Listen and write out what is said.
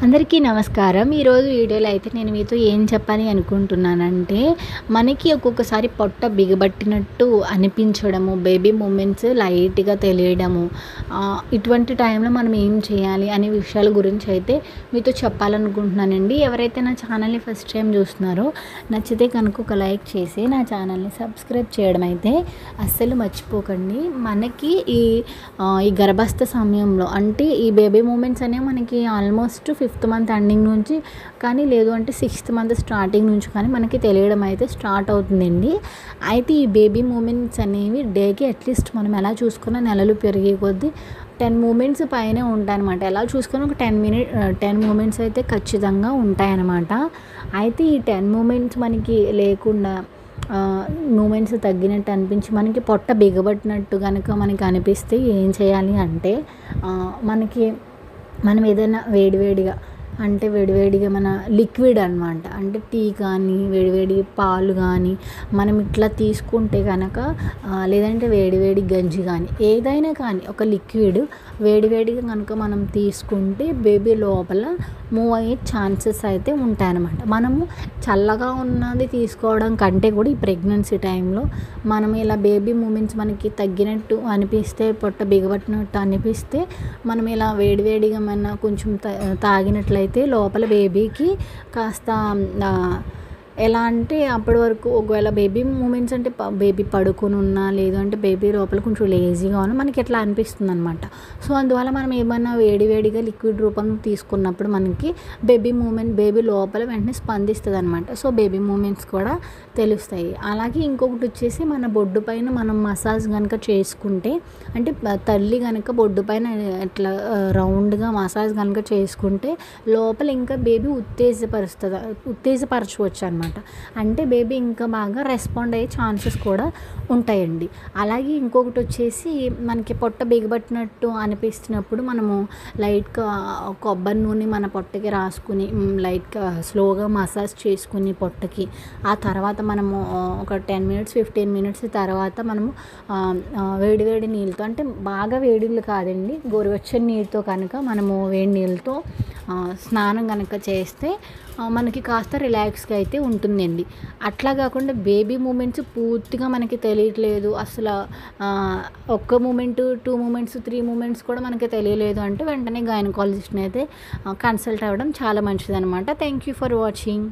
అందరికీ నమస్కారం. ఈరోజు వీడియోలో అయితే నేను మీతో ఏం చెప్పాలి అనుకుంటున్నానంటే, మనకి ఒక్కొక్కసారి పొట్ట బిగబట్టినట్టు అనిపించడము, బేబీ మూమెంట్స్ లైట్‌గా తెలియడము, ఇటువంటి టైంలో మనం ఏం చేయాలి అనే విషయాల గురించి అయితే మీతో చెప్పాలనుకుంటున్నానండి. ఎవరైతే నా ఛానల్‌ని ఫస్ట్ టైం చూస్తున్నారో, నచ్చితే కనుక ఒక లైక్ చేసి నా ఛానల్‌ని సబ్స్క్రైబ్ చేయడం అయితే అస్సలు మర్చిపోకండి. మనకి ఈ గర్భస్థ సమయంలో అంటే ఈ బేబీ మూమెంట్స్ అనేవి మనకి ఆల్మోస్ట్ 5th మంత్ ఎండింగ్ నుంచి కానీ లేదు అంటే 6th మంత్ స్టార్టింగ్ నుంచి కానీ మనకి తెలియడం అయితే స్టార్ట్ అవుతుందండి. అయితే ఈ బేబీ మూమెంట్స్ అనేవి డేకి అట్లీస్ట్ మనం ఎలా చూసుకున్న నెలలు పెరిగే కొద్దీ 10 మూమెంట్స్ పైనే ఉంటాయన్నమాట. ఎలా చూసుకుని ఒక 10 మూమెంట్స్ అయితే ఖచ్చితంగా ఉంటాయన్నమాట. అయితే ఈ 10 మూమెంట్స్ మనకి లేకుండా మూమెంట్స్ తగ్గినట్టు అనిపించి మనకి పొట్ట బిగబట్టినట్టు కనుక మనకి అనిపిస్తే ఏం చేయాలి అంటే, మనం ఏదైనా వేడివేడిగా అంటే వేడివేడిగా మన లిక్విడ్ అనమాట, అంటే టీ కానీ వేడివేడి పాలు కానీ మనం ఇట్లా తీసుకుంటే కనుక, లేదంటే వేడివేడి గంజి కానీ ఏదైనా కానీ ఒక లిక్విడ్ వేడివేడిగా కనుక మనం తీసుకుంటే బేబీ లోపల మూవ్ అయ్యే ఛాన్సెస్ అయితే ఉంటాయన్నమాట. మనము చల్లగా ఉన్నది తీసుకోవడం కంటే కూడా ఈ ప్రెగ్నెన్సీ టైంలో మనం ఇలా బేబీ మూమెంట్స్ మనకి తగ్గినట్టు అనిపిస్తే, పొట్ట బిగబట్టినట్టు అనిపిస్తే మనం ఇలా వేడివేడిగా మన కొంచెం తాగినట్లయితే లోపల బేబీకి కాస్త ఎలా అంటే అప్పటి వరకు ఒకవేళ బేబీ మూమెంట్స్ అంటే బేబీ పడుకొని ఉన్నా లేదు అంటే బేబీ లోపల కొంచెం లేజీగా ఉన్నా మనకి ఎట్లా అనిపిస్తుంది అనమాట. సో అందువల్ల మనం ఏమన్నా వేడివేడిగా లిక్విడ్ రూపం తీసుకున్నప్పుడు మనకి బేబీ లోపల వెంటనే స్పందిస్తుంది అనమాట. సో బేబీ మూమెంట్స్ కూడా తెలుస్తాయి. అలాగే ఇంకొకటి వచ్చేసి మన బొడ్డు పైన మనం మసాజ్ కనుక చేసుకుంటే, అంటే తల్లి కనుక బొడ్డు పైన ఇట్లా రౌండ్గా మసాజ్ కనుక చేసుకుంటే లోపల ఇంకా బేబీ ఉత్తేజపరచవచ్చు అనమాట. అంటే బేబీ ఇంకా బాగా రెస్పాండ్ అయ్యే ఛాన్సెస్ కూడా ఉంటాయండి. అలాగే ఇంకొకటి వచ్చేసి మనకి పొట్ట బిగబట్టినట్టు అనిపిస్తున్నప్పుడు మనము లైట్గా కొబ్బరి నూనె మన పొట్టకి రాసుకుని లైట్గా స్లోగా మసాజ్ చేసుకుని పొట్టకి, ఆ తర్వాత మనము ఒక 10 మినిట్స్ 15 మినిట్స్ తర్వాత మనము వేడివేడి నీళ్ళతో, అంటే బాగా వేడిళ్ళు కాదండి, గోరువెచ్చని నీళ్ళతో కనుక మనము వేడి నీళ్ళతో స్నానం కనుక చేస్తే మనకి కాస్త రిలాక్స్గా అయితే ఉంటుందండి. అట్లా కాకుండా బేబీ మూమెంట్స్ పూర్తిగా మనకి తెలియట్లేదు, అసలు ఒక్క మూమెంట్ 2 మూమెంట్స్ 3 మూమెంట్స్ కూడా మనకి తెలియలేదు అంటే వెంటనే గైనకాలజిస్ట్ని అయితే కన్సల్ట్ అవ్వడం చాలా మంచిదన్నమాట. Thank you for watching.